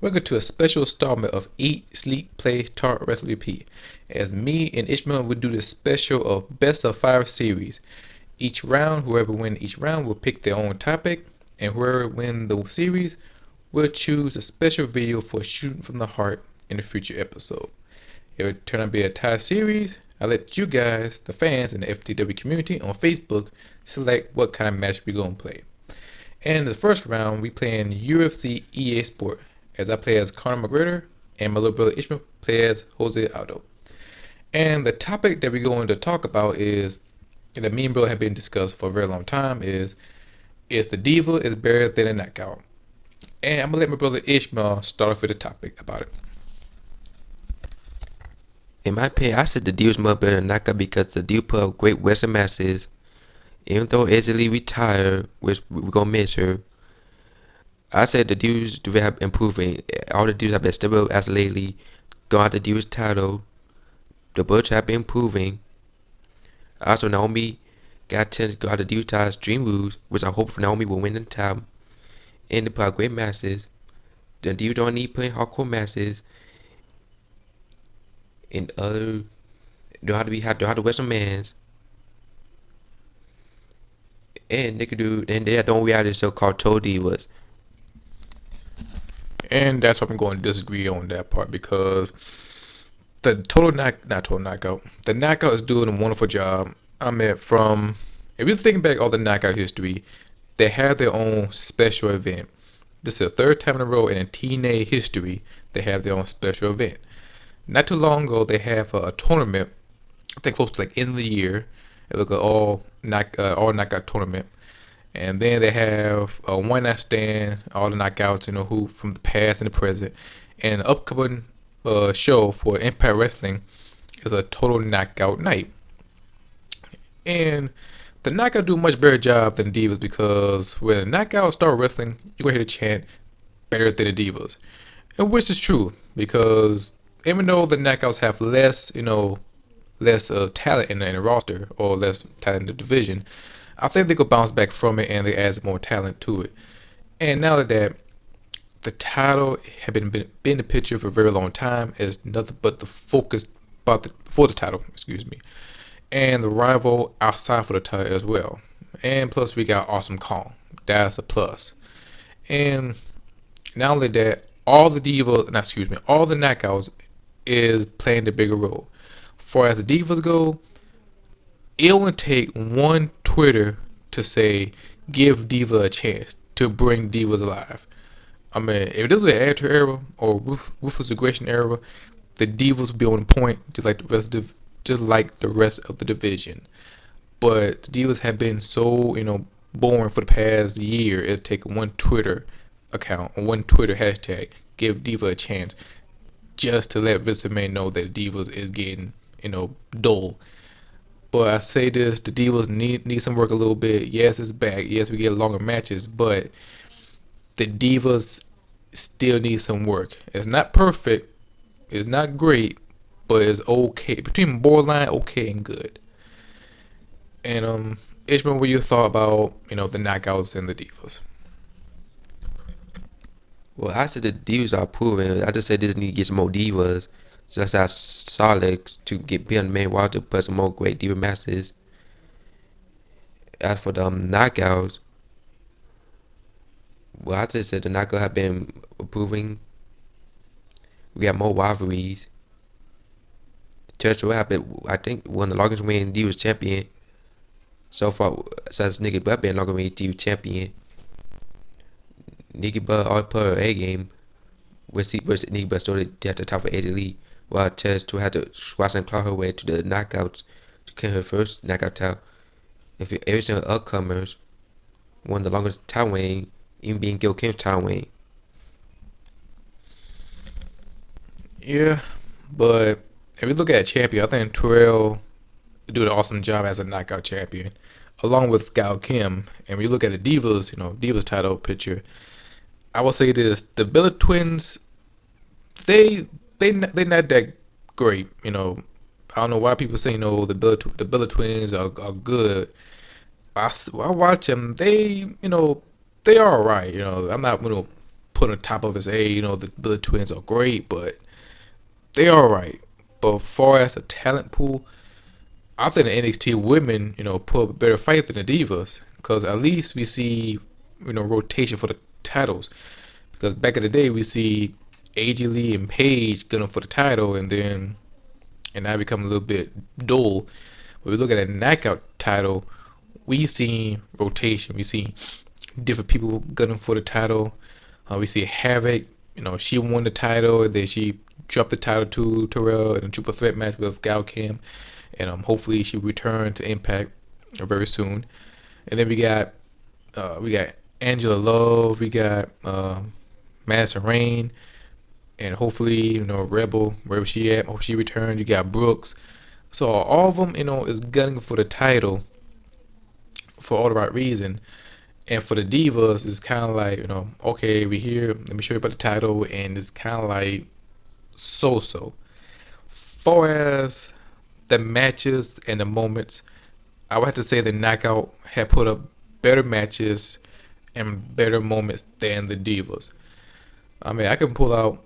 Welcome to a special installment of Eat, Sleep, Play, Talk, Wrestle, Repeat. As me and Ishmael will do this special of Best of 5 series. Each round, whoever wins each round will pick their own topic, and whoever wins the series will choose a special video for Shooting from the Heart in a future episode. It will turn out to be a tie series. I let you guys, the fans in the FTW community on Facebook, select what kind of match we're going to play. And in the first round, we play in UFC EA Sport, as I play as Conor McGregor, and my little brother Ishmael plays as Jose Aldo. And the topic that we're going to talk about is, that me and bro have been discussed for a very long time, is the diva is better than a knockout. And I'm going to let my brother Ishmael start off with the topic about it. In my opinion, I said the Divas much better than Naka because the Diva put up great Western matches. Even though Ezeli retired, which we're gonna miss her, I said the Divas do have improving. All the Divas have been stepping up as lately. Going out the Divas title, the Butch have been improving. Also, Naomi got to go out the Divas title Dream Rules, which I hope Naomi will win the time. And they put out great matches. The Divas don't need playing hardcore matches. And other don't have to Western mans. And they could do, and they have their own reality show called Told Divas. And that's why I'm going to disagree on that part, because the not total knockout, the knockout is doing a wonderful job. I mean, if you think back all the knockout history, they have their own special event. This is the third time in a row in TNA history they have their own special event. Not too long ago, they have a tournament, I think close to like end of the year. It look all knockout tournament, and then they have a one night stand, all the knockouts, who from the past and the present, and an upcoming show for Impact Wrestling is a total knockout night. And the knockout do a much better job than Divas, because when the knockout start wrestling, you're gonna hear the chant better than the Divas, and which is true, because even though the knockouts have less talent in the roster, or less talent in the division, I think they could bounce back from it and they add more talent to it. And now that the title had been in the picture for a very long time, is nothing but the focus for the title, excuse me, and the rival outside for the title as well. And plus we got Awesome Kong. That's a plus. And not only that, all the divas, not excuse me, all the knockouts is playing the bigger role. For as the divas go, it only take one Twitter to say give Diva a chance to bring Divas alive. I mean, if this was an Attitude Era or Ruthless Aggression Era, the Divas would be on point just like the rest of the division. But the Divas have been so boring for the past year. It'll take one Twitter account or one Twitter hashtag give Diva a chance, just to let Vince McMahon know that Divas is getting dull. But I say this, the Divas need some work a little bit. Yes, it's back. Yes, we get longer matches, but the Divas still need some work. It's not perfect, it's not great, but it's okay. Between borderline okay and good. And Ishmael, what you thought about, the knockouts and the Divas? Well, I said the Divas are improving. I just said this need to get some more Divas. So that's how solid to get beyond the main roster, put some more great Diva matches. As for the knockouts, well, I just said the knockouts have been improving. We got more rivalries. Churchill have been, I think, one of the longest reigning Divas champion so far. Since Nikki Butt been longest reigning Divas champion. Nikki Butt all put her A game. Versus Nikki Butt started at the top of AJ Lee, while Churchill had to squash and claw her way to the knockouts to get her first knockout title. If every single upcomers, one of the longest title reign, even being Gil Kim's title reign. Yeah, but if you look at champion, I think Terrell did an awesome job as a knockout champion, along with Gal Kim. And when you look at the Divas, Divas title picture, I will say this: the Bella Twins, they not that great. I don't know why people say the Bella Twins are good. I watch them. They are alright. I'm not put on top of us, hey, the Billy Twins are great, but they are right. But far as the talent pool, I think the NXT women, put up a better fight than the Divas, because at least we see, rotation for the titles. Because back in the day, we see AJ Lee and Paige gunning for the title, and now become a little bit dull. When we look at a knockout title, we see rotation. We see different people gunning for the title. We see Havoc. She won the title, and then she dropped the title to Terrell in a triple threat match with Gal Kim, and hopefully she will return to Impact very soon. And then we got Angela Love, we got Madison Rain, and hopefully Rebel wherever she at, hope she returned. You got Brooks, so all of them is gunning for the title for all the right reason. And for the Divas, it's kind of like, okay, we here, let me show you about the title, and it's kind of like so. Far as the matches and the moments, I would have to say the Knockout had put up better matches and better moments than the Divas. I mean, I can pull out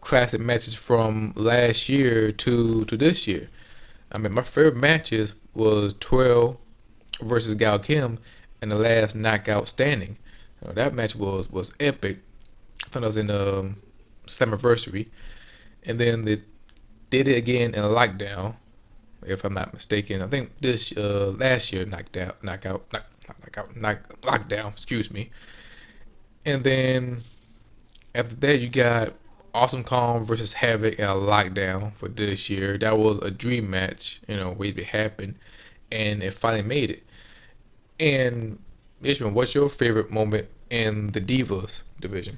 classic matches from last year to this year. I mean, my favorite matches was 12 versus Gal Kim and the last Knockout standing. That match was epic. I think it was in Slammiversary, and then they did it again in a lockdown, if I'm not mistaken. I think this last year lockdown. Excuse me. And then after that, you got Awesome Kong versus Havoc in a lockdown for this year. That was a dream match, waiting to happen, and it finally made it. And Ishmael, what's your favorite moment in the Divas division?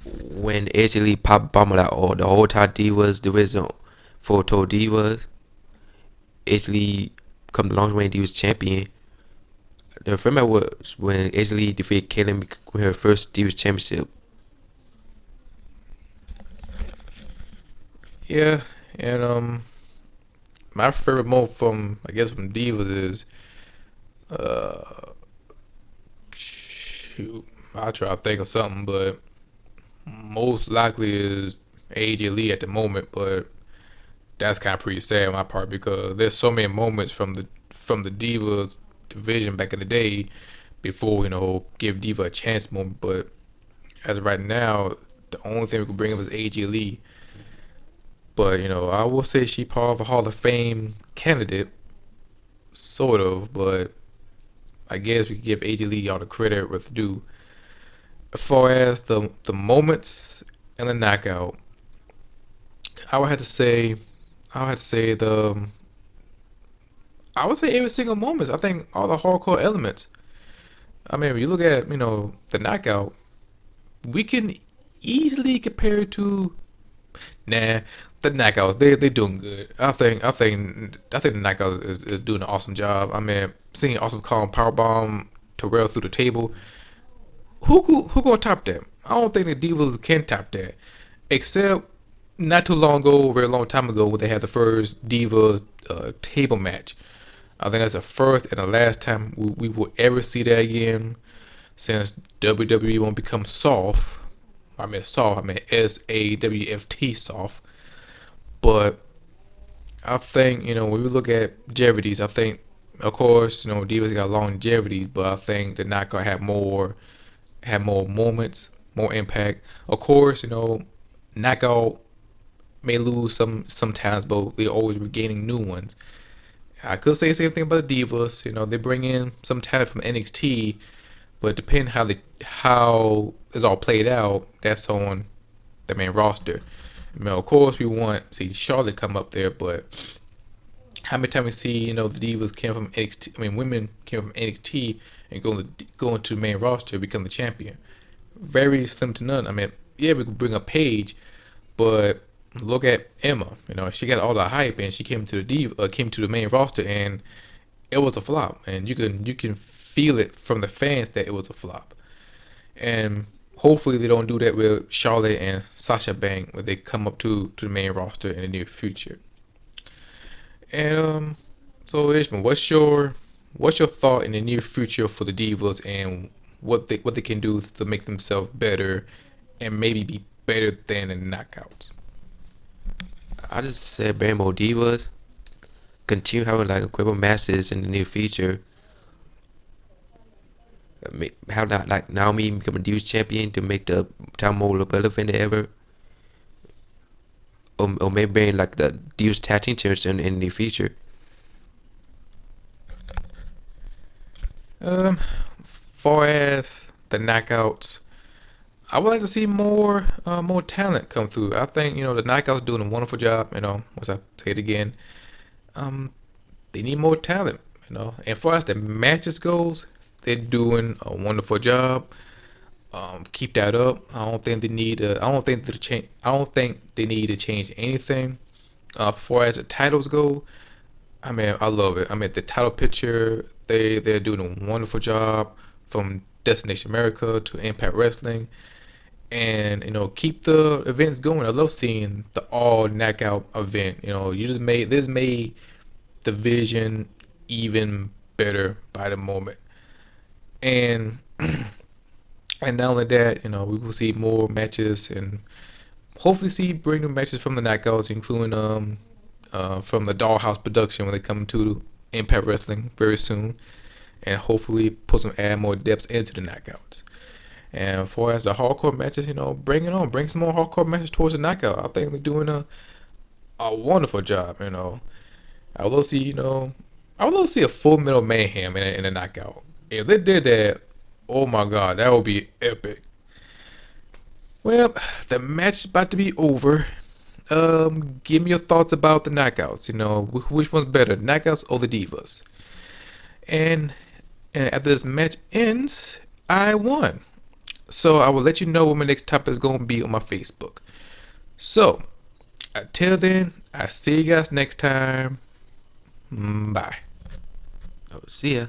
When AJ Lee pop bombed out all the whole top Divas division for total Divas, AJ Lee come the long way and he was champion. The first match was when AJ Lee defeated Kaylin with her first Divas championship. Yeah, and my favorite moment from I guess from Divas is uh shoot, I'll try to think of something, but most likely is AJ Lee at the moment, but that's kind of pretty sad on my part because there's so many moments from the Divas division back in the day before give Diva a chance moment, but as of right now, the only thing we can bring up is AJ Lee. But I will say she part of a Hall of Fame candidate, sort of. But I guess we can give AJ Lee all the credit with due. As far as the moments and the knockout, I would have to say, I would have to say I would say every single moment. I think all the hardcore elements. I mean, if you look at the knockout, we can easily compare it to nah, the knockouts they doing good. I think the knockout is doing an awesome job. I mean, seeing Awesome Kong powerbomb Terrell through the table. Who gonna top that? I don't think the Divas can top that, except not too long ago, a very long time ago, when they had the first Divas table match. I think that's the first and the last time we will ever see that again, since WWE won't become soft. I mean soft. I mean SAWFT soft. But I think when we look at longevities, I think of course Divas got longevities, but I think the knockout had more moments, more impact. Of course, knockout may lose sometimes, but they're always regaining new ones. I could say the same thing about the Divas. They bring in some talent from NXT, but depending how it's all played out, that's on the main roster. Of course, we want to see Charlotte come up there, but how many times we see the Divas came from NXT? I mean, women came from NXT and go into the main roster, become the champion. Very slim to none. I mean, yeah, we could bring up Paige, but look at Emma. She got all the hype and she came to the main roster and it was a flop. And you can feel it from the fans that it was a flop. And hopefully they don't do that with Charlotte and Sasha Banks when they come up to the main roster in the near future. And so Ishmael, what's your thought in the near future for the Divas, and what they can do to make themselves better and maybe be better than the knockouts. I just said bring more divas, continue having like incredible matches in the near future. How not like Naomi become a Divas champion to make the time more relevant than ever, or maybe bring like the Divas tag team champions in the future. Um, far as the knockouts, I would like to see more talent come through. I think the knockouts doing a wonderful job. Once I say it again, um, they need more talent. And far as the matches goes, they're doing a wonderful job. Keep that up. I don't think they need. I don't think they change. I don't think they need to change anything. Far as the titles go, I mean, I love it. I mean, the title picture, they're doing a wonderful job from Destination America to Impact Wrestling, and keep the events going. I love seeing the all knockout event. You just made this made the vision even better by the moment, and and not only that, we will see more matches and hopefully see brand new matches from the knockouts, including from the Dollhouse production when they come to Impact Wrestling very soon, and hopefully put some add more depths into the knockouts. And as far as the hardcore matches, bring it on, bring some more hardcore matches towards the knockout. I think they're doing a wonderful job. I would love to see, I would love to see a Full Metal Mayhem in a knockout. If they did that, oh my God, that would be epic. Well, the match is about to be over. Give me your thoughts about the knockouts. Which one's better, knockouts or the divas? And and after this match ends, I won. So I will let you know what my next topic is going to be on my Facebook. So until then, I see you guys next time. Bye. Oh, see ya.